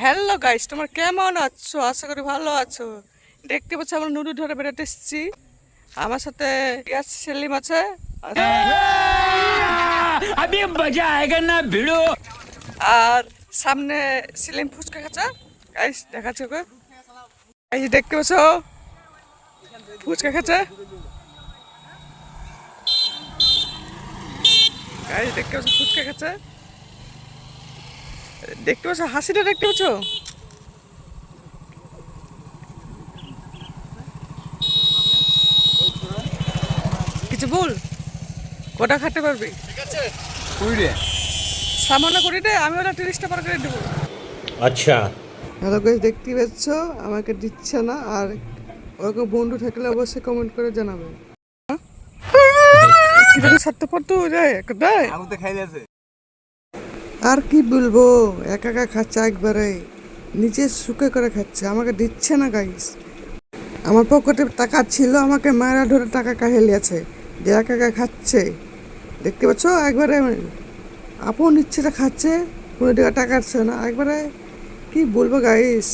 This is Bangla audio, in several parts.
হ্যালো গাইস, তোমার কেমন আছো? আশা করি ভালো আছো। দেখতে পাচ্ছ আমরা নুডু ধরে বেড়াতে এসেছি। আমার সাথে গ্যাস সেলিম আছে। अभी मजा आएगा ना भिड़ो। আর সামনে সেলিম ফুচকা খাচ্ছে। গাইস দেখাচ্ছে ওকে। এই যে দেখতে পাচ্ছ ফুচকা খাচ্ছে। গাইস দেখতে পাচ্ছ ফুচকা খাচ্ছে। দেখতে পাচ্ছ হাসিটা দেখতে পাচ্ছ? কিছু বল, কটা খেতে পারবি? সামান্য করে দে, আমি ওটা 30টা পার করে দেবো। अच्छा। হ্যালো গাইস, দেখতে পাচ্ছ আমাকে দিচ্ছে না। আর ওরকম বন্ধু থাকলে অবশ্যই কমেন্ট করে জানাবেন। কিরকম স্বার্থপর তো রে দেয়। আর কি বলবো, একা একা খাচ্ছে একবারে, নিজে সুখে করে খাচ্ছে, আমাকে দিচ্ছে না গাইস। আমার পকেটে টাকা ছিল, আমাকে মায়েরা ধরে টাকা কাঢ়িয়ে নিয়েছে, যে একা একা খাচ্ছে। দেখতে পাচ্ছ একবারে আপন ইচ্ছেটা খাচ্ছে, কোনো দিকে টাকা আসছে না একবারে। কি বলবো গাইস,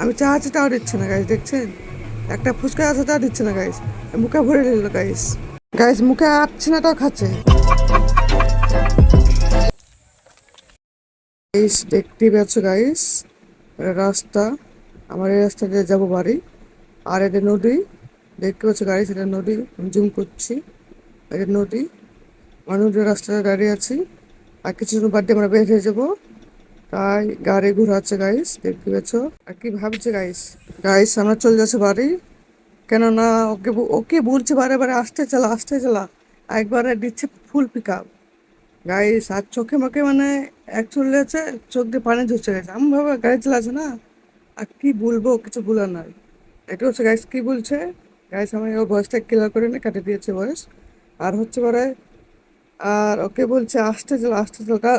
আমি চাচ্ছি তাও দিচ্ছে না গাইস। দেখছেন একটা ফুচকা আছে তাও দিচ্ছে না গাইস, মুখে ভরে নিল গাইস। গাইস মুখে আসছে না তাও খাচ্ছে। গাইস দেখতে পাচ্ছ গাইস, রাস্তা, আমার এই রাস্তা দিয়ে যাবো বাড়ি। আর এটা নদী, দেখতে পাচ্ছ গাইস, এটা নদী, জুম করছি, এটা নদী। আমার নদীর রাস্তায় দাঁড়িয়ে আছি, আর কিছুক্ষণ বাদ দিয়ে আমরা বের হয়ে যাবো। তাই গাড়ি ঘোরাচ্ছে গাইস, দেখতে পাচ্ছ। আর কি ভাবছে গাইস, গাইস আমরা চলে যাচ্ছে বাড়ি। কেননা ওকে ওকে বলছে বারে বারে আসতে চালা আসতে চালা, একবারে দিচ্ছে ফুল পিক আপ গাইস। আর চোখে মুখে মানে এক চলে যাচ্ছে, চোখ দিয়ে পানি ঝরছে গেছে, আমি ভাবে গাড়ি চালাচ্ছে না। আর কি বলবো, কিছু বলার নাই। এটা হচ্ছে গাইস, কি বলছে গাইস, আমি ওর ভয়েসটা ক্লিয়ার করে নি, কাটে দিয়েছে ভয়েস। আর হচ্ছে পরে, আর ওকে বলছে আসতে চালা,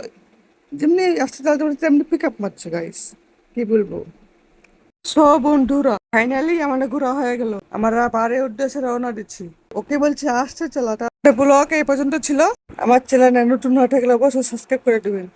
যেমনি আসতে চালাতে বলছে তেমনি পিক আপ মারছে গাইস। কি বলবো। সব বন্ধুরা ফাইনালি আমাদের ঘোরা হয়ে গেল, আমরা বাড়ির উদ্দেশ্যে রওনা দিচ্ছি। ওকে বলছে আসতে চলা। তাহলে ব্লগ এই পর্যন্ত ছিল। আমার চ্যানেলে নতুন হয়ে থাকলে অবশ্যই সাবস্ক্রাইব করে দিবেন।